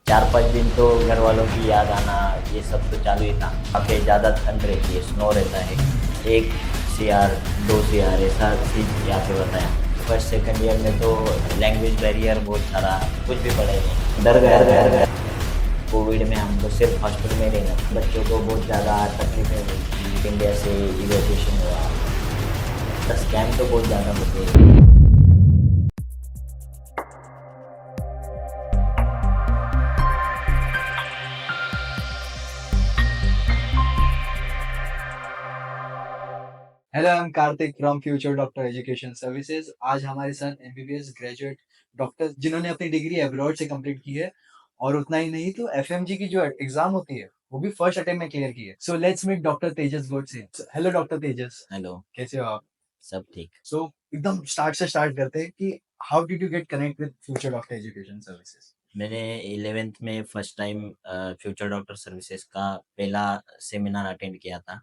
4-5 दिन तो घर वालों की याद आना, ये सब तो चालू ही था। वहाँ पे ज़्यादा ठंड रहती है, स्नो रहता है। 1 सीआर, 2 सीआर ऐसा चीज़ यहाँ पे बताया। फर्स्ट सेकंड ईयर में तो लैंग्वेज बैरियर बहुत सारा, कुछ भी पढ़ाई नहीं। डर गया। कोविड में हमको सिर्फ हॉस्टल में रहना, बच्चों को बहुत ज़्यादा तकलीफें हुई कि इंडिया से इवैक्यूएशन हुआ। स्कैम तो बहुत ज़्यादा होते हैं। Hello, I am Kartik from future doctor education services. आज हमारे साथ एमबीबीएस ग्रेजुएट डॉक्टर जिन्होंने अपनी डिग्री अब्रॉड से कंप्लीट की है, और उतना ही नहीं तो एफएमजी की जो एग्जाम होती है वो भी फर्स्ट अटेम्प्ट में क्लियर की है। So let's meet doctor Tejas Godse. Hello doctor Tejas, hello. कैसे हो आप? सब ठीक। सो एकदम स्टार्ट से स्टार्ट करते हैं कि how did you get connect with future doctor education services? मैंने 11th में first time future doctor services का पहला सेमिनार अटेंड किया था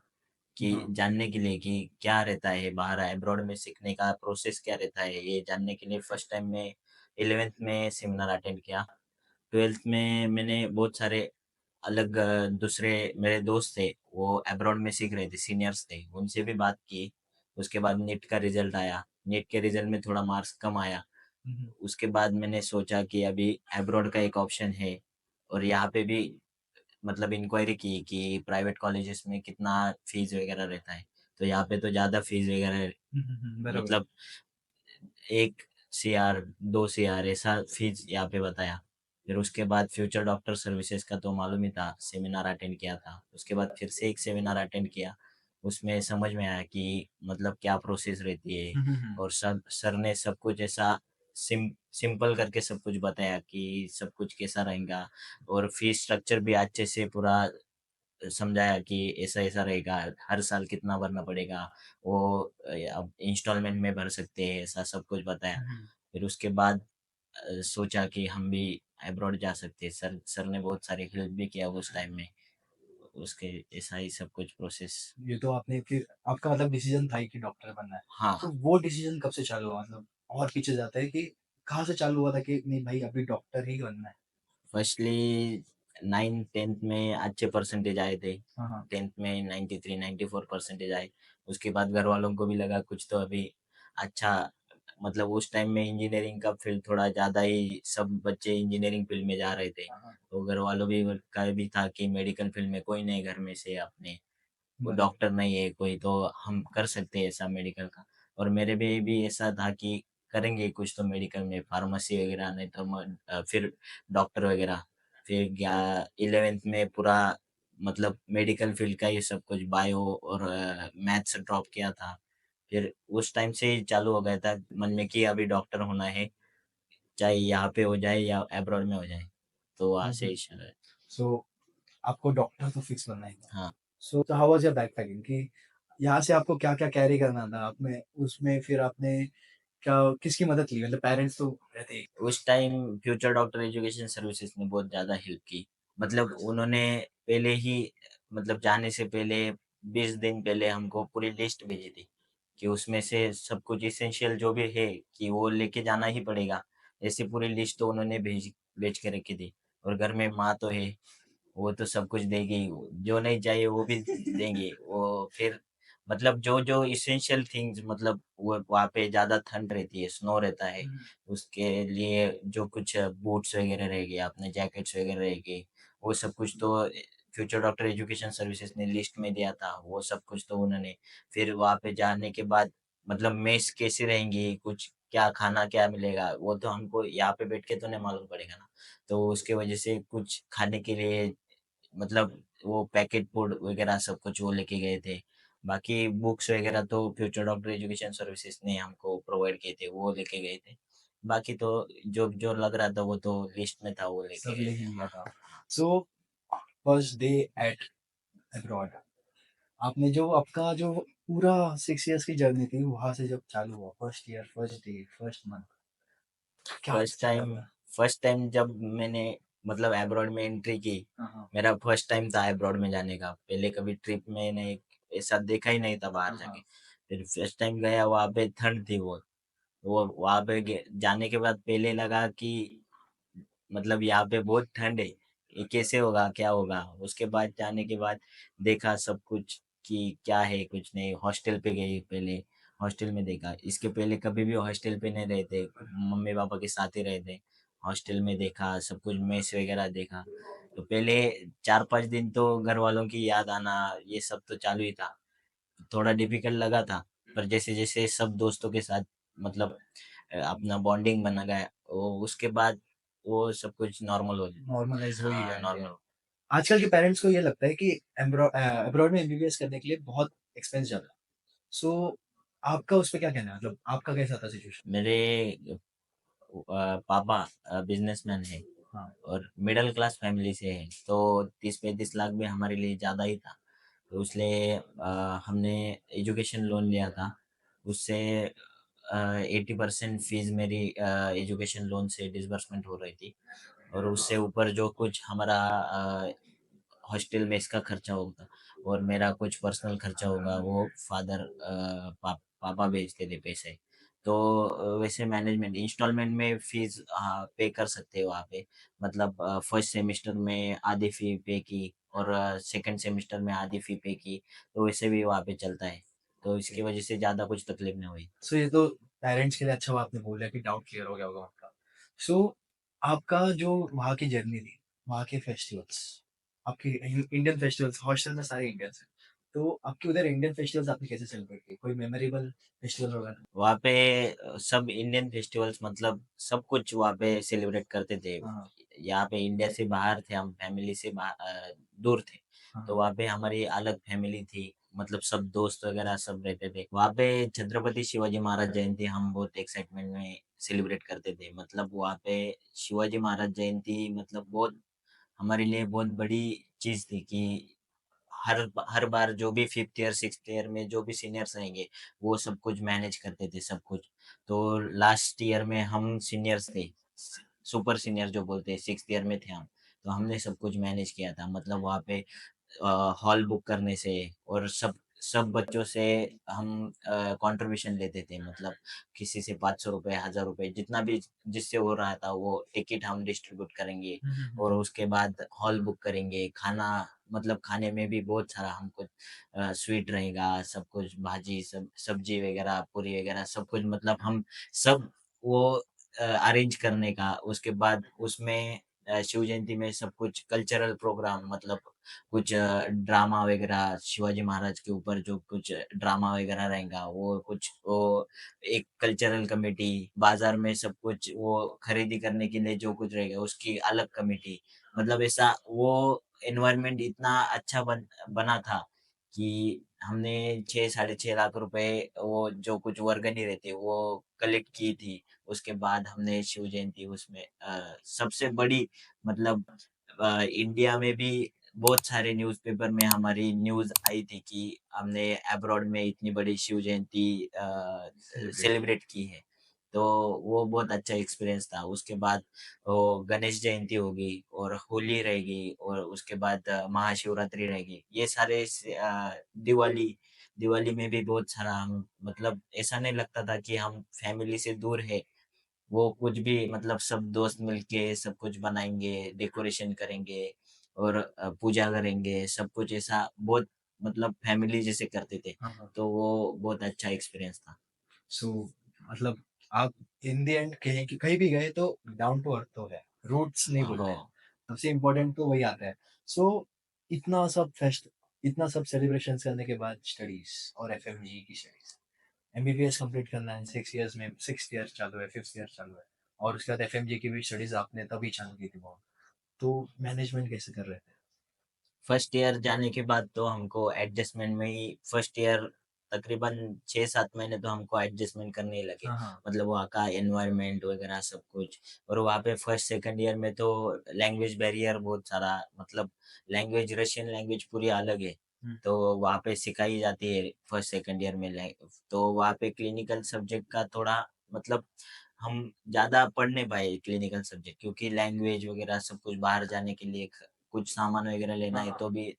कि जानने के लिए कि क्या रहता है बाहर अब्रॉड में सीखने का प्रोसेस क्या रहता है, ये जानने के लिए फर्स्ट टाइम मैं 11th में सेमिनार अटेंड किया। 12th में मैंने बहुत सारे अलग दूसरे मेरे दोस्त थे, वो अब्रॉड में सीख रहे थे, सीनियर्स थे, उनसे भी बात की। उसके बाद नीट का रिजल्ट आया। नीट के रिजल्ट में थोड़ा मार्क्स कम आया। उसके बाद मैंने सोचा कि अभी अब्रॉड का एक ऑप्शन है, और यहाँ पे भी मतलब इंक्वायरी की कि प्राइवेट कॉलेजेस में कितना फीस वगैरह रहता है। तो यहाँ पे तो ज़्यादा फीस वगैरह, बराबर। मतलब 1 सीआर, 2 सीआर ऐसा फीस यहाँ पे बताया। फिर उसके बाद फ्यूचर डॉक्टर सर्विसेज का तो मालूम ही था, सेमिनार अटेंड किया था। उसके बाद फिर से एक सेमिनार अटेंड किया। उसमें समझ में आया कि मतलब क्या प्रोसेस रहती है, और सब सर ने सब कुछ ऐसा सिंपल करके सब कुछ बताया कि सब कुछ कैसा रहेगा, और फीस स्ट्रक्चर भी अच्छे से पूरा समझाया कि ऐसा ऐसा रहेगा, हर साल कितना भरना पड़ेगा, वो अब इंस्टॉलमेंट में भर सकते हैं, ऐसा सब कुछ बताया। फिर उसके बाद सोचा कि हम भी अब्रॉड जा सकते हैं। सर ने बहुत सारी हेल्प भी किया उस टाइम में। उसके ऐसा ही सब कुछ प्रोसेस। ये तो आपने फिर आपका मतलब डिसीजन था ही कि डॉक्टर बनना है। हाँ। तो वो डिसीजन कब से चालू हुआ, मतलब और पीछे जाता है कि कहाँ से चालू हुआ था कि नहीं भाई अभी डॉक्टर ही बनना है? फर्स्टली 9th 10th में अच्छे परसेंटेज आए थे। हाँ, हाँ। 10th में 93-94 परसेंटेज आए। उसके बाद घर वालों को भी लगा कुछ तो अभी अच्छा, मतलब उस टाइम में इंजीनियरिंग का फील्ड थोड़ा ज़्यादा ही, सब बच्चे इंजीनियरिंग फील्ड में जा रहे थे। हाँ, हाँ। तो घर वालों भी का भी था कि मेडिकल फील्ड में कोई नहीं घर में से अपने, वो बराबर। डॉक्टर नहीं है कोई, तो हम कर सकते हैं ऐसा मेडिकल का। और मेरे भी ऐसा था कि करेंगे कुछ तो मेडिकल में, फार्मेसी वगैरह, नहीं तो फिर डॉक्टर वगैरह। फिर 11th में पूरा मतलब मेडिकल फील्ड का ये सब कुछ, बायो और मैथ्स ड्रॉप किया था। फिर उस टाइम से ही चालू हो गया था मन में कि अभी डॉक्टर होना है, चाहे यहाँ पे हो जाए या अब्रॉड में हो जाए। तो वहाँ से ही शुरू है। सो आपको डॉक्टर तो फिक्स बनना ही था। हाँ। So how was your bag packing कि यहाँ से आपको क्या क्या कैरी करना था आपने, उसमें फिर आपने क्या किसकी मदद ली, मतलब पेरेंट्स तो रहते ही। उस time future doctor education services ने बहुत ज़्यादा हेल्प की। मतलब उन्होंने पहले ही, मतलब जाने से पहले 20 दिन पहले हमको पूरी लिस्ट भेजी थी कि उसमें से सब कुछ इसेंशियल जो भी है कि वो लेके जाना ही पड़ेगा। ऐसी पूरी लिस्ट तो उन्होंने भेज भेज के रखी थी। और घर में माँ तो है, वो तो सब कुछ देगी, जो नहीं चाहिए वो भी देंगे वो। फिर मतलब जो जो इसेंशियल थिंग्स, मतलब वो वहाँ पे ज़्यादा ठंड रहती है, स्नो रहता है, उसके लिए जो कुछ बूट्स वगैरह रहेगी, अपने जैकेट्स वगैरह रहेगी, वो सब कुछ तो फ्यूचर डॉक्टर एजुकेशन सर्विसेज ने लिस्ट में दिया था, वो सब कुछ तो उन्होंने। फिर वहाँ पे जाने के बाद मतलब मेस कैसी रहेंगी, कुछ क्या खाना क्या मिलेगा, वो तो हमको यहाँ पे बैठ के तो नहीं मालूम पड़ेगा ना। तो उसके वजह से कुछ खाने के लिए, मतलब वो पैकेट फूड वगैरह सब कुछ वो लेके गए थे। बाकी बुक्स वगैरह तो फ्यूचर डॉक्टर एजुकेशन सर्विसेज ने हमको प्रोवाइड किए थे, वो लेके गए थे। बाकी तो जो जो लग रहा था वो तो लिस्ट में था, वो लेके सब गए लेके थे। गया था। So first day at abroad, आपने जो आपका जो पूरा 6 इयर्स की जर्नी थी वहां से जब चालू हुआ, first year, first day, first month, क्या फर्स्ट चला टाइम था? फर्स्ट टाइम जब मैंने मतलब अब्रॉड में एंट्री की, हाँ, हाँ। मेरा फर्स्ट टाइम था अब्रॉड में जाने का। पहले कभी ट्रिप में नहीं ऐसा देखा ही नहीं था बाहर हाँ, हाँ। जाके। फिर फर्स्ट टाइम गया, वहाँ पे ठंड थी वो वहाँ पे जाने के बाद पहले लगा कि मतलब यहाँ पे बहुत ठंड है, ये कैसे होगा, क्या होगा? उसके बाद जाने के बाद देखा सब कुछ कि क्या है, कुछ नहीं। हॉस्टल पे गए पहले, हॉस्टल में देखा। इसके पहले कभी भी हॉस्टल पे नहीं रहे थे, मम्मी-पापा के साथ ही रहे थे। हॉस्टल में देखा, सब कुछ मेस वगैरह देखा। तो पहले 4-5 दिन तो घरवालों की याद आना, ये सब तो चालू ही था। थोड़ा डिफिकल्ट लगा था, पर जैसे-जैसे सब दोस्तों के साथ मतलब अपना बॉन्डिंग बना गया, वो उसके बाद वो सब कुछ नॉर्मल हो गया। नॉर्मलाइज़ हो ही हाँ, गया इंडिया में। नॉर्मल। आजकल के पेरेंट्स को ये लगता है कि अब्रॉड में एमबीबीएस करने के लिए बहुत एक्सपेंस ज़्यादा है। सो आपका उस पे क्या कहना है? मतलब आपका कैसा था सिचुएशन? मेरे पापा बिजनेसमैन है हाँ, और मिडिल क्लास फैमिली से है, तो 30-35 लाख भी हमारे लिए ज़्यादा ही था। तो इसलिए हमने एजुकेशन लोन लिया था। उससे 80% फीस मेरी एजुकेशन लोन से डिसबर्समेंट हो रही थी, और उससे ऊपर जो कुछ हमारा हॉस्टल में इसका खर्चा होगा और मेरा कुछ पर्सनल खर्चा होगा, वो फादर पापा भेजते थे पैसे। तो वैसे मैनेजमेंट इंस्टॉलमेंट में फीस पे कर सकते हो वहाँ पे। मतलब फर्स्ट सेमेस्टर में आधी फी पे की और सेकंड सेमेस्टर में आधी फी पे की, तो वैसे भी वहाँ पे चलता है। तो ओके। इसकी वजह से ज़्यादा कुछ तकलीफ नहीं हुई। सो ये तो पेरेंट्स के लिए अच्छा हुआ आपने बोला कि डाउट क्लियर हो गया होगा उनका। सो आपका जो वहाँ की जर्नी थी, वहाँ के फेस्टिवल्स, आपके इंडियन फेस्टिवल्स, हॉस्टल में सारे इंडियंस हैं। तो आपके उधर इंडियन फेस्टिवल्स आपने कैसे सेलिब्रेट किए? कोई मेमोरेबल फेस्टिवल वगैरह? वहाँ पे सब इंडियन फेस्टिवल्स मतलब सब कुछ वहाँ पे सेलिब्रेट करते थे। हाँ, हाँ। यहाँ पे इंडिया से बाहर थे हम, फैमिली से दूर थे। हाँ, तो हाँ। वहाँ पे हमारी अलग फैमिली थी, मतलब सब दोस्त वगैरह सब रहते थे। वहाँ पे छत्रपति शिवाजी महाराज जयंती हम बहुत एक्साइटमेंट में सेलिब्रेट करते थे। मतलब वहाँ पे शिवाजी महाराज जयंती मतलब बहुत हमारे लिए बहुत बड़ी चीज़ थी कि हर बार जो भी 5th ईयर 6th ईयर में जो भी सीनियर्स रहेंगे, वो सब कुछ मैनेज करते थे सब कुछ। तो लास्ट ईयर में हम सीनियर्स थे, सुपर सीनियर जो बोलते हैं, 6th ईयर में थे हम। तो हमने सब कुछ मैनेज किया था। मतलब वहाँ पे हॉल बुक करने से और सब सब बच्चों से हम कंट्रीब्यूशन लेते थे। मतलब किसी से 500 रुपए, 1000 रुपए, जितना भी जिससे हो रहा था वो टिकट हम डिस्ट्रीब्यूट करेंगे। हुँ, हुँ, हुँ। और उसके बाद हॉल बुक करेंगे। खाना मतलब खाने में भी बहुत सारा हमको स्वीट रहेगा, सब कुछ भाजी, सब सब्जी वगैरह, पूरी वगैरह सब कुछ, मतलब हम सब वो अरेंज करने का। उसके बाद उसमें शिव जयंती में सब कुछ कल्चरल प्रोग्राम, मतलब कुछ ड्रामा वगैरह शिवाजी महाराज के ऊपर जो कुछ ड्रामा वगैरह रहेगा, वो कुछ वो एक कल्चरल कमेटी। बाजार में सब कुछ वो खरीदी करने के लिए जो कुछ रहेगा उसकी अलग कमेटी। मतलब ऐसा वो एनवायरनमेंट इतना अच्छा बना था कि हमने 6 साढ़े 6 लाख रुपए वो जो कुछ वर्गनी रहती है वो कलेक्ट की थी। उसके बाद हमने शिव जयंती उसमें सबसे बड़ी, मतलब इंडिया में भी बहुत सारे न्यूज़पेपर में हमारी न्यूज़ आई थी कि हमने अब्रॉड में इतनी बड़ी शिव जयंती सेलिब्रेट किया। सेलिब्रेट की है। तो वो बहुत अच्छा एक्सपीरियंस था। उसके बाद वो गणेश जयंती होगी और होली रहेगी और उसके बाद महाशिवरात्रि रहेगी। ये सारे दिवाली दिवाली में भी बहुत सारा हम, मतलब ऐसा नहीं लगता था कि हम फैमिली से दूर है। वो कुछ भी, मतलब सब दोस्त मिलके सब कुछ बनाएँगे, डेकोरेशन करेंगे और पूजा करेंगे, सब कुछ ऐसा बहुत, मतलब फैमिली जैसे करते थे। हाँ, हाँ। तो वो बहुत अच्छा एक्सपीरियंस था। सो मतलब आप इन द एंड कहीं भी गए तो डाउन टू अर्थ तो है, रूट्स नहीं भूलने हैं। हाँ, सबसे इम्पोर्टेंट तो वही आता है। सो इतना सब फेस्ट, इतना सब सेलिब्रेशंस करने के बाद स्टडीज और एफएमजी की स्टडीज, एमबीबीएस कंप्लीट करना है 6 इयर्स में, 6 ईयर चालू है, 5th ईयर चालू है, और उसके बाद एफएमजी की भी स्टडीज आपने तभी चालू की थी बहुत। तो मैनेजमेंट कैसे कर रहे थे? फर्स्ट ईयर जाने के बाद तो हमको एडजस्टमेंट में ही, फर्स्ट ईयर तकरीबन 6-7 महीने तो हमको एडजस्टमेंट करने ही लगे। हाँ, हाँ। मतलब वहाँ का एनवायरनमेंट वगैरह सब कुछ। और वहाँ पे फर्स्ट सेकंड ईयर में तो लैंग्वेज बैरियर बहुत सारा, मतलब लैंग्वेज, रशियन लैंग्वेज पूरी अलग है। हुँ। तो वहाँ पे सिखाई जाती है फर्स्ट सेकंड ईयर में। तो वहाँ पे क्लिनिकल सब्जेक्ट का थोड़ा, मतलब हम ज़्यादा पढ़ नहीं पाए क्लिनिकल सब्जेक्ट, क्योंकि लैंग्वेज वगैरह सब कुछ, बाहर जाने के लिए कुछ सामान वगैरह लेना हाँ, है हाँ। तो भी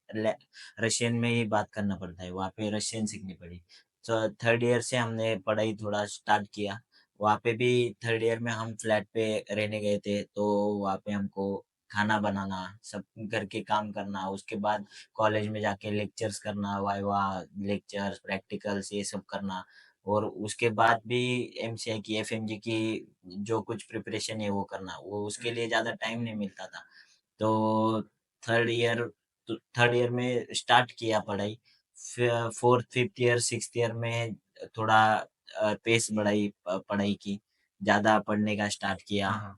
रशियन में ही बात करना पड़ता है। वहाँ पे रशियन सीखनी पड़ी। तो थर्ड ईयर से हमने पढ़ाई थोड़ा स्टार्ट किया। वहाँ पे भी थर्ड ईयर में हम फ्लैट पे रहने गए थे, तो वहाँ पे हमको खाना बनाना, सब घर के काम करना, उसके बाद कॉलेज में जाके लेक्चर्स करना, वाइवा लेक्चर्स, प्रैक्टिकल्स ये सब करना, और उसके बाद भी एमसीआई की, एफएमजी की जो कुछ प्रिपरेशन है वो करना, वो उसके लिए ज़्यादा टाइम नहीं मिलता था। तो थर्ड ईयर थर्ड ईयर में स्टार्ट किया पढ़ाई, फिर fourth fifth year sixth year में थोड़ा पेस बढ़ाई पढ़ाई की, ज़्यादा पढ़ने का स्टार्ट किया। हाँ, हाँ।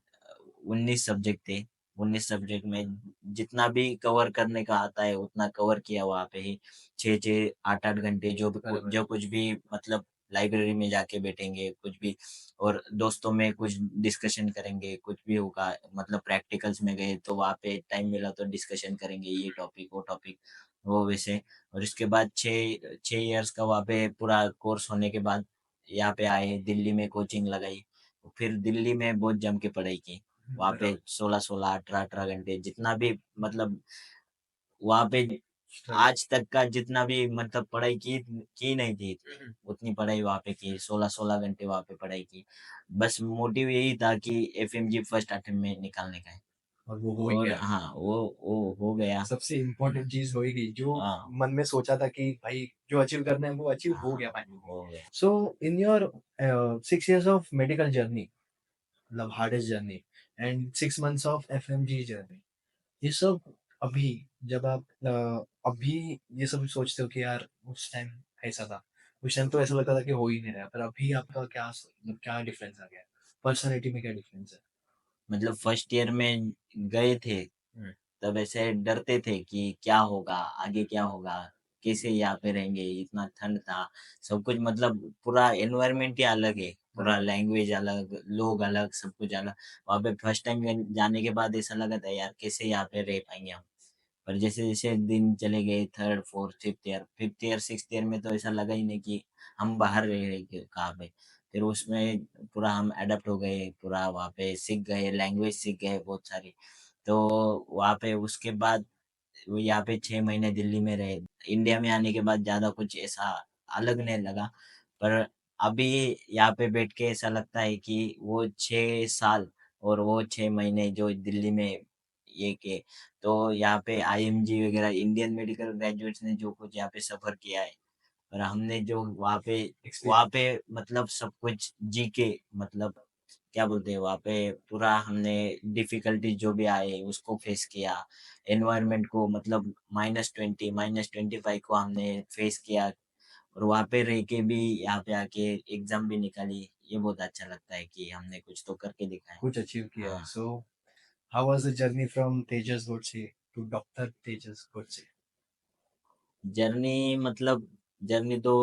19 सब्जेक्ट थे, 19 सब्जेक्ट में जितना भी कवर करने का आता है उतना कवर किया वहाँ पे ही। 6-6 8-8 घंटे बराबर। जो कुछ भी मतलब लाइब्रेरी में जाके बैठेंगे कुछ भी, और दोस्तों में कुछ डिस्कशन करेंगे, कुछ भी होगा, मतलब प्रैक्टिकल्स में गए तो वहाँ पे टाइम मिला तो डिस्कशन करेंगे, ये टॉपिक वो टॉपिक, वो वैसे। और इसके बाद 6 6 इयर्स का वहाँ पे पूरा कोर्स होने के बाद यहाँ पे आए, दिल्ली में कोचिंग लगाई, फिर दिल्ली में बहुत जम के पढ़ाई की। वहाँ पे बराबर। 16-16 18-18 घंटे जितना भी मतलब वहाँ पे स्ट्रगल। आज तक का जितना भी मतलब पढ़ाई की नहीं थी, हुँ, उतनी पढ़ाई वहाँ पे की, 16-16 घंटे वहाँ पे पढ़ाई की। बस मोटिव यही था कि एफएमजी फर्स्ट अटेम्प्ट में निकालने का है, और वो हो ही और गया। हाँ, वो हो गया। सबसे इम्पोर्टेंट चीज़ हो ही गई, जो हाँ, मन में सोचा था कि भाई जो अचीव करना है वो अचीव हो हाँ, गया फाइनली। हो गया। So in your 6 years of medical journey, मतलब hardest journey and 6 months of FMG journey, ये सब अभी जब आप अभी ये सब सोचते हो कि यार उस टाइम ऐसा था, उस टाइम तो ऐसा लगता था कि हो ही नहीं रहा, पर अभी आपका मतलब क्या डिफरेंस आ गया है? पर्सनैलिटी में क्या डिफरेंस है? मतलब फर्स्ट ईयर में गए थे, हुँ, तब ऐसे डरते थे कि क्या होगा, आगे क्या होगा, कैसे यहाँ पे रहेंगे, इतना ठंड था, सब कुछ मतलब पूरा एनवायरनमेंट ही अलग है, पूरा बराबर। लैंग्वेज अलग, लोग अलग, सब कुछ अलग। वहाँ पे फर्स्ट टाइम जाने के बाद ऐसा लगा था यार कैसे यहाँ पे रह पाएंगे हम। पर जैसे जैसे दिन चले गए, third fourth fifth year sixth year में तो ऐसा लगा ही नहीं कि हम बाहर रह रहे कहाँ पे। फिर उसमें पूरा हम अडेप्ट हो गए, पूरा वहाँ पे सीख गए, लैंग्वेज सीख गए बहुत सारी। तो वहाँ पे उसके बाद वो यहाँ पे 6 महीने दिल्ली में रहे। इंडिया में आने के बाद ज़्यादा कुछ ऐसा अलग नहीं लगा, पर अभी यहाँ पे बैठ के ऐसा लगता है कि वो 6 साल और वो 6 महीने जो दिल्ली में ये के, तो यहाँ पे आईएमजी वगैरह इंडियन मेडिकल ग्रेजुएट्स ने जो कुछ यहाँ पे सफर किया है, और हमने जो वहाँ एक्सपीरियंस। पे मतलब सब कुछ जी के, मतलब क्या बोलते हैं, वहाँ पे पूरा हमने डिफिकल्टी जो भी आए उसको फेस किया, एनवायरनमेंट को मतलब -20 -25 को हमने फेस किया, और वहाँ पे रह के भी यहाँ पे आके एग्जाम भी निकाली। ये बहुत अच्छा लगता है कि हमने कुछ तो करके दिखाया। कुछ अचीव किया है। हाँ, so how was the journey from Tejas Godse to doctor Tejas Godse? Journey मतलब जर्नी तो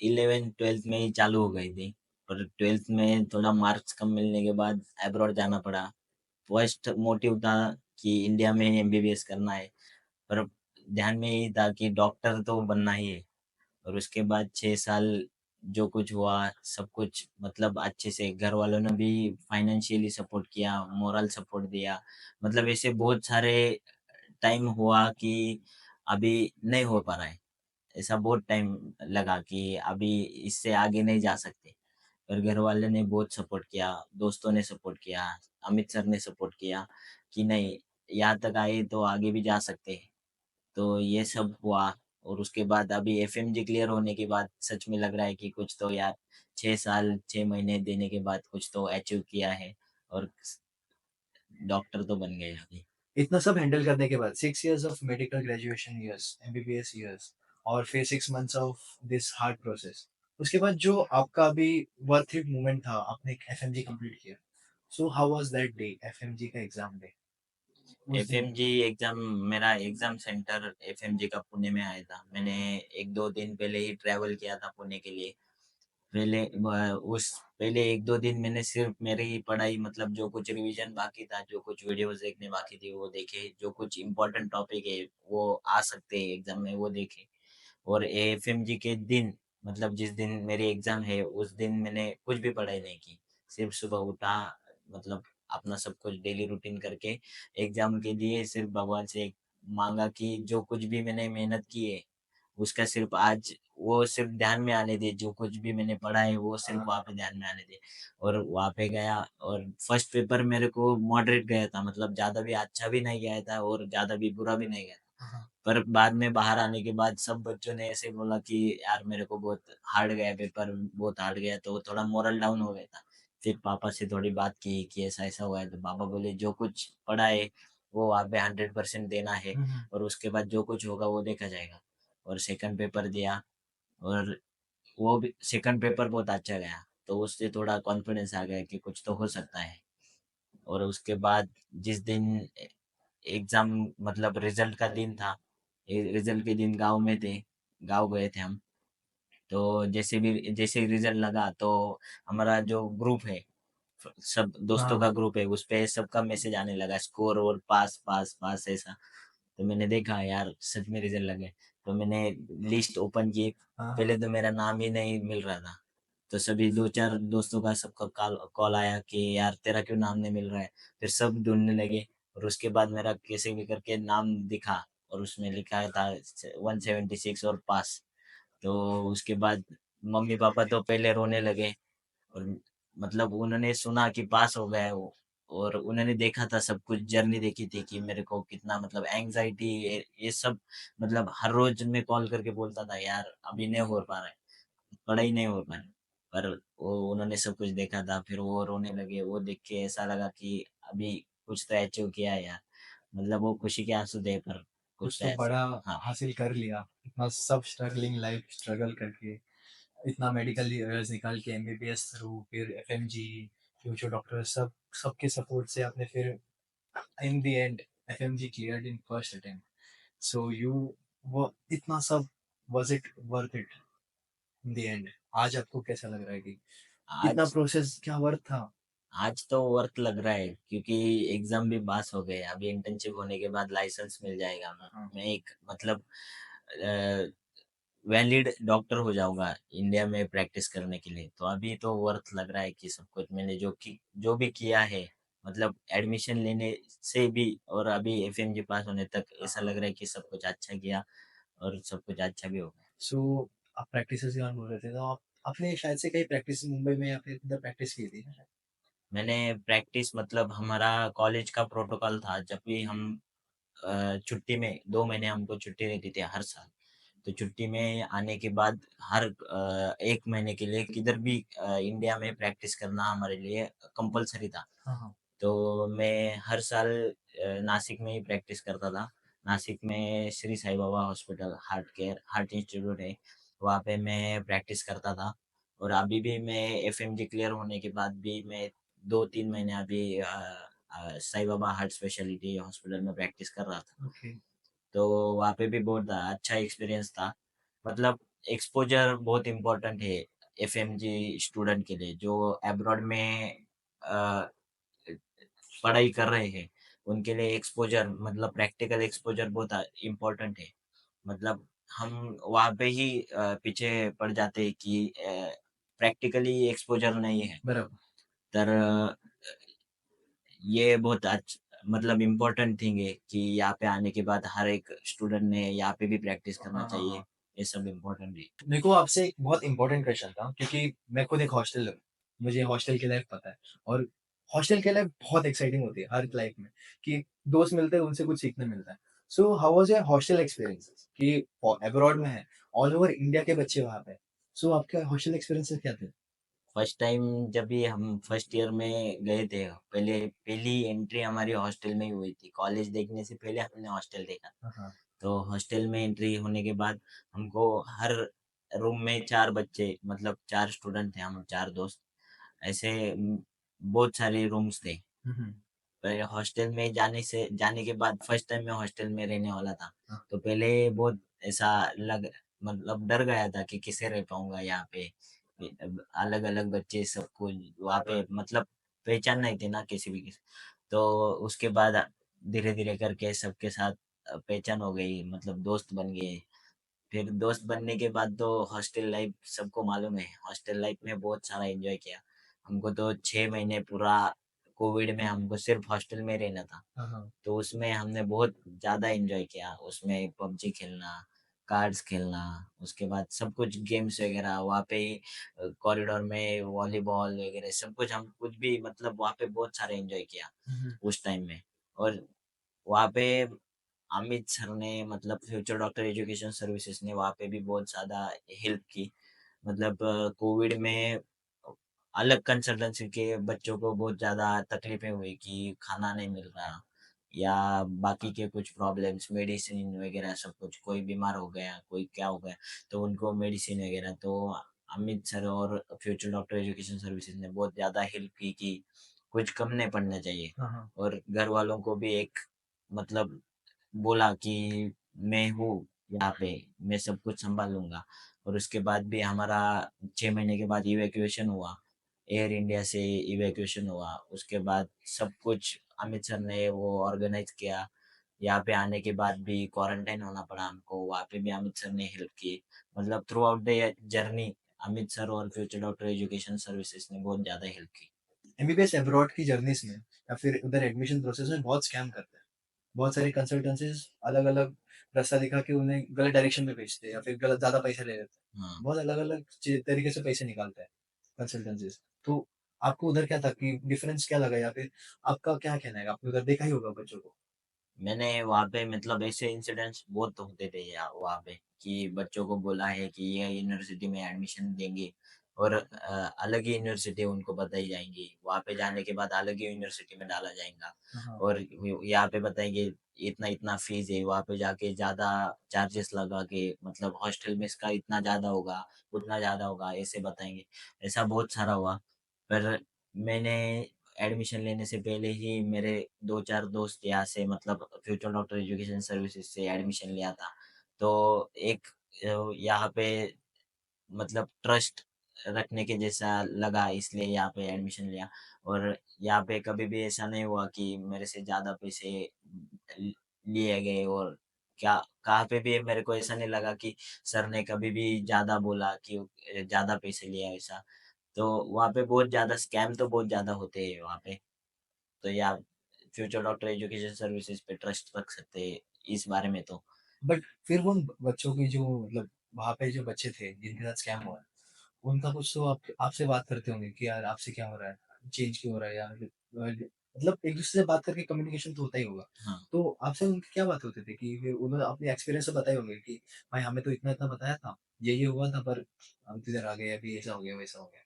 11th 12th में ही चालू हो गई थी, पर 12th में थोड़ा मार्क्स कम मिलने के बाद अब्रॉड जाना पड़ा। फर्स्ट मोटिव था कि इंडिया में एमबीबीएस करना है, पर ध्यान में यही था कि डॉक्टर तो बनना ही है। और उसके बाद 6 साल जो कुछ हुआ सब कुछ मतलब अच्छे से घर वालों ने भी फाइनेंशियली सपोर्ट किया, मोरल सपोर्ट दिया, मतलब ऐसे बहुत सारे टाइम हुआ कि अभी नहीं हो पा रहा है, ऐसा बहुत टाइम लगा कि अभी इससे आगे नहीं जा सकते। पर घर वाले ने बहुत सपोर्ट किया, दोस्तों ने सपोर्ट किया, अमित सर ने सपोर्ट किया कि नहीं, यहाँ तक आए तो आगे भी जा सकते हैं। तो ये सब हुआ, और उसके बाद अभी एफएमजी क्लियर होने के बाद सच में लग रहा है कि कुछ तो यार 6 साल 6 महीने देने के बाद कुछ तो अचीव किया है, और डॉक्टर तो बन गए अभी। इतना सब हैंडल करने के बाद 6 years of medical graduation years, MBBS years और फिर 6 months of this hard process, उसके बाद जो आपका अभी वर्थ इट मोमेंट था, आपने एफएमजी कंप्लीट किया। सो how was that day, FMG का एग्ज़ाम डे? उस दिन एफएमजी एग्जाम, मेरा एग्जाम सेंटर एफएमजी का पुणे में आया था। मैंने 1-2 दिन पहले ही ट्रैवल किया था पुणे के लिए। पहले उस पहले 1-2 दिन मैंने सिर्फ मेरी पढ़ाई, मतलब जो कुछ रिवीजन बाकी था, जो कुछ वीडियोस देखने बाकी थी वो देखे, जो कुछ इम्पोर्टेंट टॉपिक है वो आ सकते हैं एग्जाम में वो देखे। और एएफएमजी के दिन, मतलब जिस दिन मेरी एग्जाम है उस दिन मैंने कुछ भी पढ़ाई नहीं की, सिर्फ सुबह उठा, मतलब अपना सब कुछ डेली रूटीन करके एग्जाम के लिए सिर्फ भगवान से मांगा कि जो कुछ भी मैंने मेहनत की है उसका सिर्फ आज वो सिर्फ़ ध्यान में आने दिए, जो कुछ भी मैंने पढ़ा है वो सिर्फ़ वहाँ पे ध्यान में आने दिए। और वहाँ पे गया और फर्स्ट पेपर मेरे को मॉडरेट गया था, मतलब ज़्यादा भी अच्छा भी नहीं गया था और ज़्यादा भी बुरा भी नहीं गया था। हाँ, हाँ। पर बाद में बाहर आने के बाद सब बच्चों ने ऐसे बोला कि यार मेरे को बहुत हार्ड गया पेपर, बहुत हार्ड गया, तो थोड़ा मोरल डाउन हो गया था। फिर पापा से थोड़ी बात की कि ऐसा-ऐसा हुआ है, तो पापा बोले जो कुछ पढ़ा है वो वहाँ पे 100% देना है हुँ, हुँ। और उसके बाद जो कुछ होगा वो देखा जाएगा। और सेकंड पेपर दिया और वो भी सेकंड पेपर बहुत अच्छा गया, तो उससे थोड़ा कॉन्फिडेंस आ गया कि कुछ तो हो सकता है। और उसके बाद जिस दिन एग्ज़ाम मतलब रिज़ल्ट का दिन था, रिज़ल्ट के दिन गाँव में थे, गाँव गए थे हम। तो जैसे ही रिज़ल्ट लगा तो हमारा जो ग्रुप है, सब दोस्तों हाँ, का ग्रुप है, उस पे सबका मैसेज आने लगा स्कोर और पास पास पास ऐसा। तो मैंने देखा यार सच में रिजल्ट लगे, तो मैंने लिस्ट ओपन की। हाँ, हाँ। पहले तो मेरा नाम ही नहीं मिल रहा था, तो सभी दो चार दोस्तों का सबका कॉल कॉल आया कि यार तेरा क्यों नाम नहीं मिल रहा है। फिर सब ढूंढने लगे और उसके बाद मेरा कैसे भी करके नाम दिखा और उसमें लिखा था 176 और पास। तो उसके बाद मम्मी पापा तो पहले रोने लगे और मतलब उन्होंने सुना कि पास हो गया है वो, और उन्होंने देखा था सब कुछ, जर्नी देखी थी कि मेरे को कितना मतलब एंग्जाइटी ये सब, मतलब हर रोज मैं कॉल करके बोलता था यार अभी नहीं हो पा रहा है, पढ़ाई नहीं हो पा रही। पर वो उन्होंने सब कुछ देखा था, फिर वो रोने लगे, वो देख के ऐसा लगा कि अभी कुछ तो अचीव किया है यार, मतलब वो खुशी के आंसू थे पर कुछ कुछ तो तो ऐसा। बड़ा हाँ। हासिल कर लिया। इतना सब स्ट्रगलिंग लाइफ स्ट्रगल करके, इतना मेडिकल इयर्स निकाल के एमबीबीएस थ्रू फिर एफएमजी, फ्यूचर डॉक्टर सब सबके सपोर्ट से आपने फिर in the end FMG cleared in first attempt. So you वो इतना सब was it worth it in the end? आज आपको कैसा लग रहा है कि इतना आज प्रोसेस क्या वर्थ था? आज तो वर्थ लग रहा है क्योंकि एग्जाम भी पास हो गए, अभी इंटर्नशिप होने के बाद लाइसेंस मिल जाएगा। हाँ, मैं एक मतलब वैलिड डॉक्टर हो जाऊंगा इंडिया में प्रैक्टिस करने के लिए, तो अभी तो वर्थ लग रहा है कि सब कुछ मैंने जो भी किया है, मतलब एडमिशन लेने से भी और अभी एफएमजी पास होने तक हाँ, ऐसा हाँ। लग रहा है कि सब कुछ अच्छा किया और सब कुछ अच्छा भी होगा। सो आप प्रैक्टिसेस के बारे में बोल रहे थे, तो आप आपने शायद से कहीं प्रैक्टिस मुंबई में या फिर इधर प्रैक्टिस की थी ना? मैंने प्रैक्टिस मतलब हमारा कॉलेज का प्रोटोकॉल था, जब भी हम छुट्टी में 2 महीने हमको छुट्टी रहती थी हर साल, तो छुट्टी में आने के बाद हर 1 महीने के लिए किधर भी इंडिया में प्रैक्टिस करना हमारे लिए कंपलसरी था। हाँ, हाँ। तो मैं हर साल नासिक में ही प्रैक्टिस करता था। नासिक में Shri Sai Baba hospital heart institute है, वहाँ पे मैं प्रैक्टिस करता था। और अभी भी मैं एफएमजी क्लियर होने के बाद भी मैं 2-3 महीने अभी Sai Baba heart speciality hospital में प्रैक्टिस कर रहा था। ओके। तो वहाँ पे भी बहुत अच्छा एक्सपीरियंस था। मतलब एक्सपोज़र बहुत इम्पोर्टेंट है एफएमजी स्टूडेंट के लिए जो अब्रॉड में अ, पढ़ाई कर रहे हैं, उनके लिए एक्सपोज़र मतलब प्रैक्टिकल एक्सपोज़र बहुत इम्पोर्टेंट है। मतलब हम वहाँ पे ही पीछे पड़ जाते हैं कि प्रैक्टिकली एक्सपोज़र नहीं है। बराबर। तर ये बहुत मतलब इम्पोर्टेंट थिंग है कि यहाँ पे आने के बाद हर एक स्टूडेंट ने यहाँ पे भी प्रैक्टिस करना हाँ, हाँ, चाहिए। हाँ। ये सब इम्पोर्टेंट है। मेरे को आपसे एक बहुत इम्पोर्टेंट क्वेश्चन था क्योंकि मैं खुद एक हॉस्टल हूँ। मुझे हॉस्टल की लाइफ पता है और हॉस्टल की लाइफ बहुत एक्साइटिंग होती है हर लाइफ में कि दोस्त मिलते हैं, उनसे कुछ सीखने मिलता है। सो how was your hostel experiences कि अब्रॉड में है, ऑल ओवर इंडिया के बच्चे वहाँ पे हैं। सो आपके हॉस्टल एक्सपीरियंसेस क्या थे? फर्स्ट टाइम जब भी हम फर्स्ट ईयर में गए थे, पहले पहली एंट्री हमारी हॉस्टल में ही हुई थी। कॉलेज देखने से पहले हमने हॉस्टल देखा। हाँ, हाँ। तो हॉस्टल में एंट्री होने के बाद हमको हर रूम में 4 बच्चे मतलब 4 स्टूडेंट थे, हम 4 दोस्त। ऐसे बहुत सारे रूम्स थे। हुँ, हुँ। पर हॉस्टल में जाने के बाद फर्स्ट टाइम मैं हॉस्टल में रहने वाला था। हाँ, तो पहले बहुत ऐसा लग मतलब डर गया था कि कैसे रह पाऊँगा यहाँ पे। अलग-अलग बच्चे सबको वहाँ पे मतलब पहचान नहीं थी ना किसी भी की। तो उसके बाद धीरे-धीरे करके सबके साथ पहचान हो गई, मतलब दोस्त बन गए। फिर दोस्त बनने के बाद तो हॉस्टल लाइफ सबको मालूम है, हॉस्टल लाइफ में बहुत सारा एंजॉय किया। हमको तो 6 महीने पूरा कोविड में हमको सिर्फ हॉस्टल में रहना था। हाँ, हाँ। तो उसमें हमने बहुत ज़्यादा एंजॉय किया, उसमें पबजी खेलना, कार्ड्स खेलना, उसके बाद सब कुछ गेम्स वगैरह वहाँ पे ही कॉरिडोर में वॉलीबॉल वगैरह सब कुछ हम कुछ भी मतलब वहाँ पे बहुत सारे एंजॉय किया हम्म। उस टाइम में। और वहाँ पे अमित सर ने मतलब फ्यूचर डॉक्टर एजुकेशन सर्विसेज ने वहाँ पे भी बहुत ज़्यादा हेल्प की। मतलब कोविड में अलग कंसल्टेंसी के बच्चों को बहुत ज़्यादा तकलीफें हुई कि खाना नहीं मिल रहा या बाकी के कुछ प्रॉब्लम्स मेडिसिन वगैरह सब कुछ, कोई बीमार हो गया कोई क्या हो गया तो उनको मेडिसिन वगैरह। तो अमित सर और फ्यूचर डॉक्टर एजुकेशन सर्विसेज ने बहुत ज़्यादा हेल्प की कि कुछ कम नहीं पड़ना चाहिए। हाँ हाँ। और घर वालों को भी एक मतलब बोला कि मैं हूँ यहाँ पे, मैं सब कुछ संभाल लूंगा। और उसके बाद भी हमारा 6 महीने के बाद इवैक्यूएशन हुआ, एयर इंडिया से इवैक्यूएशन हुआ। उसके बाद सब कुछ अमित सर ने वो ऑर्गेनाइज किया। यहाँ पे आने के बाद भी क्वारंटाइन होना पड़ा हमको, वहाँ पे भी अमित सर ने हेल्प की। मतलब through out the journey Amit sir और फ्यूचर डॉक्टर एजुकेशन सर्विसेज ने बहुत ज़्यादा हेल्प की। एमबीबीएस अब्रॉड की जर्नीज में या फिर उधर एडमिशन प्रोसेस में बहुत स्कैम करते हैं। बहुत सारी कंसल्टेंसीज अलग अलग रास्ता दिखा के उन्हें गलत डायरेक्शन में भेजते हैं या फिर गलत ज्यादा पैसे ले लेते हैं। हाँ। बहुत अलग अलग तरीके से पैसे निकालते हैं कंसल्टेंसीज। तो आपको उधर क्या था कि डिफरेंस क्या लगा या फिर आपका क्या कहना है? आपने उधर देखा ही होगा बच्चों को। मैंने वहाँ पे मतलब ऐसे इंसिडेंट्स बहुत होते थे वहाँ पे कि बच्चों को बोला है कि ये यूनिवर्सिटी में एडमिशन देंगे और अलग ही यूनिवर्सिटी उनको बताई जाएंगी, वहाँ पे जाने के बाद अलग ही यूनिवर्सिटी में डाला जाएगा। हाँ। और यहाँ पे बताएंगे इतना इतना फीस है, वहाँ पे जाके ज़्यादा चार्जेस लगा के मतलब हॉस्टल में इसका इतना ज़्यादा होगा उतना ज़्यादा होगा ऐसे बताएंगे। ऐसा बहुत सारा हुआ। पर मैंने एडमिशन लेने से पहले ही मेरे 2-4 दोस्त यहाँ से मतलब फ्यूचर डॉक्टर एजुकेशन सर्विसेज से एडमिशन लिया था। तो एक यहाँ पे मतलब ट्रस्ट रखने के जैसा लगा इसलिए यहाँ पे एडमिशन लिया। और यहाँ पे कभी भी ऐसा नहीं हुआ कि मेरे से ज़्यादा पैसे लिए गए। और क्या कहाँ पे भी मेरे को ऐसा नहीं लगा कि सर ने कभी भी ज़्यादा बोला कि ज़्यादा पैसे लिया ऐसा। तो वहाँ पे बहुत ज़्यादा स्कैम तो बहुत ज़्यादा होते हैं वहाँ पे। तो या फ्यूचर डॉक्टर एजुकेशन सर्विसेज पे ट्रस्ट रख सकते हैं इस बारे में तो। बट फिर वो बच्चों की जो मतलब वहाँ पे जो बच्चे थे जिनके साथ स्कैम हुआ है, उनका कुछ तो आप आपसे बात करते होंगे कि यार आपसे क्या हो रहा है, चेंज क्यों हो रहा है, या मतलब एक दूसरे से बात करके कम्युनिकेशन तो होता ही होगा। हाँ। तो आपसे उनकी क्या बात होती थी कि फिर उन्होंने अपने एक्सपीरियंस से बताए होंगे कि भाई हमें तो इतना इतना बताया था, ये हुआ था, पर हम तो इधर आ गए, अभी ऐसा हो गया वैसा हो गया।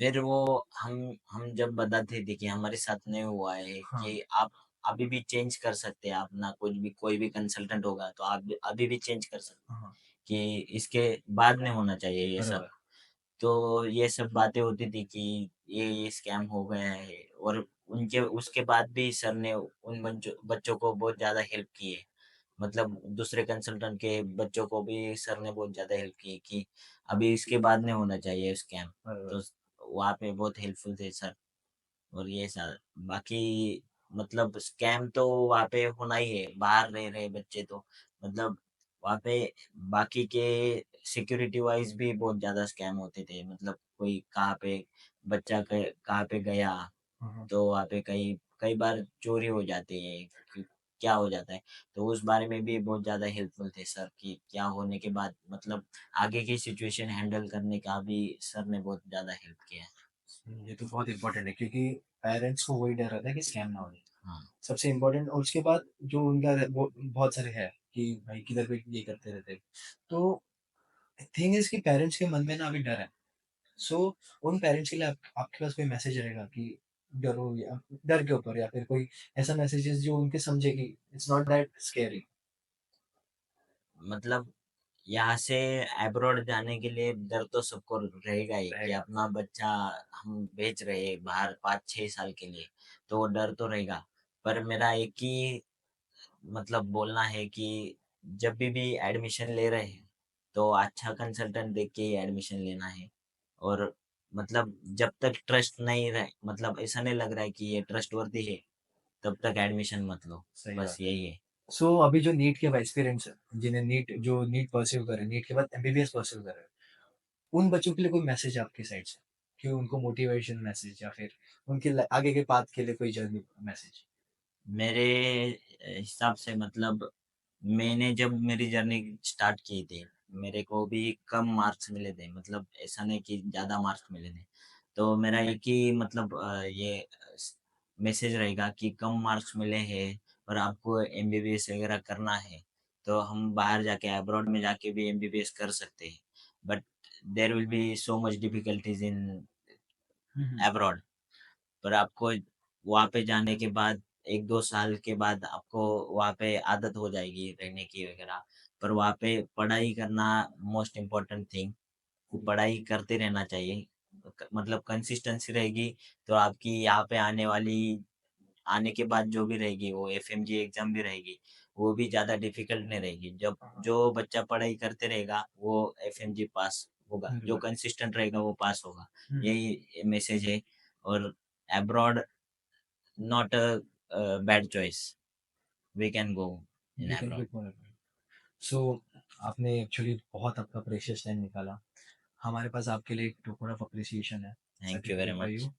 फिर वो हम जब बताते थे कि हमारे साथ नहीं हुआ है हाँ। कि आप अभी भी चेंज कर सकते हैं अपना, कुछ भी कोई भी कंसल्टेंट होगा तो आप अभी भी चेंज कर सकते हैं हाँ। कि इसके बाद में होना चाहिए ये सब। बराबर। तो ये सब बातें होती थी कि ये स्कैम हो गया है। और उनके उसके बाद भी सर ने उन बच्चों बच्चों को बहुत ज़्यादा हेल्प की है। मतलब दूसरे कंसल्टेंट के बच्चों को भी सर ने बहुत ज़्यादा हेल्प की कि अभी इसके बाद नहीं होना चाहिए स्कैम। बराबर। तो वहाँ पे बहुत हेल्पफुल थे सर। और ये सर बाकी मतलब स्कैम तो वहाँ पे होना ही है, बाहर रह रहे बच्चे तो मतलब वहाँ पे बाकी के सिक्योरिटी वाइज भी बहुत ज़्यादा स्कैम होते थे। मतलब कोई कहाँ पे बच्चा कहाँ पे गया हाँ हाँ। तो वहाँ पे कई कई बार चोरी हो जाती है कि क्या हो जाता है। तो उस बारे में भी बहुत ज़्यादा हेल्पफुल थे सर कि क्या होने के बाद मतलब आगे की सिचुएशन हैंडल करने का भी सर ने बहुत ज़्यादा हेल्प किया है। ये तो बहुत इंपॉर्टेंट है क्योंकि पेरेंट्स को वही डर रहता है कि स्कैम ना हो जाए। हाँ। सबसे इम्पोर्टेंट। और उसके बाद जो उनका वो बहुत सारे है कि भाई किधर पे ये करते रहते हैं। तो थिंग इज कि पेरेंट्स के मन में ना अभी डर है। सो उन पेरेंट्स के लिए आपके पास कोई मैसेज रहेगा कि डरो, या डर के ऊपर, या फिर कोई ऐसा मैसेजेस जो उनके समझे कि इट्स नॉट दैट स्केरी मतलब यहाँ से अब्रॉड जाने के लिए डर तो सबको रहेगा ही कि रहेगा। अपना बच्चा हम भेज रहे हैं बाहर 5-6 साल के लिए। तो वो डर तो रहेगा। पर मेरा एक ही मतलब बोलना है कि जब भी एडमिशन ले रहे हैं तो अच्छा कंसल्टेंट देख के ही एडमिशन लेना है। और मतलब जब तक ट्रस्ट नहीं रहे मतलब ऐसा नहीं लग रहा है कि ये ट्रस्टवर्दी है तब तक एडमिशन मत लो। सही बस बात है। यही है। सो अभी जो नीट के एस्पिरेंट्स है, जिन्हें नीट परस्यू करे, नीट के बाद एमबीबीएस परस्यू करे, उन बच्चों के लिए कोई मैसेज आपकी साइड से कि उनको मोटिवेशन मैसेज या फिर उनके आगे के पाथ के लिए कोई जर्नी मैसेज? मेरे हिसाब से मतलब मैंने जब मेरी जर्नी स्टार्ट की थी, मेरे को भी कम मार्क्स मिले थे, मतलब ऐसा नहीं कि ज़्यादा मार्क्स मिले थे। तो मेरा एक ही मतलब ये मैसेज रहेगा कि कम मार्क्स मिले हैं और आपको एमबीबीएस वगैरह करना है, तो हम बाहर जाके अब्रॉड में जाके भी एमबीबीएस कर सकते हैं। But there will be so much difficulties in hmm, hmm. Abroad. पर आपको वहाँ पे जाने के बाद 1-2 साल के बाद आपको वहाँ पे आदत हो जाएगी रहने की वगैरह। पर वहाँ पे पढ़ाई करना मोस्ट इम्पोर्टेंट थिंग, वो पढ़ाई करते रहना चाहिए। मतलब कंसिस्टेंसी रहेगी तो आपकी यहाँ पे आने के बाद जो भी रहेगी वो एफएमजी एग्जाम भी रहेगी, वो भी ज़्यादा डिफिकल्ट नहीं रहेगी। जब जो बच्चा पढ़ाई करते रहेगा वो एफएमजी पास होगा, जो बिल्कुल। कंसिस्टेंट रहेगा वो पास होगा। हुँ, हुँ। यही मैसेज है। और abroad not a bad choice. We can go in we can abroad. Quit moratorium. So आपने एक्चुअली बहुत आपका प्रेशियस टाइम निकाला। हमारे पास आपके लिए एक टोकन ऑफ अप्रिसिएशन है, Thank you very certificate for much. You.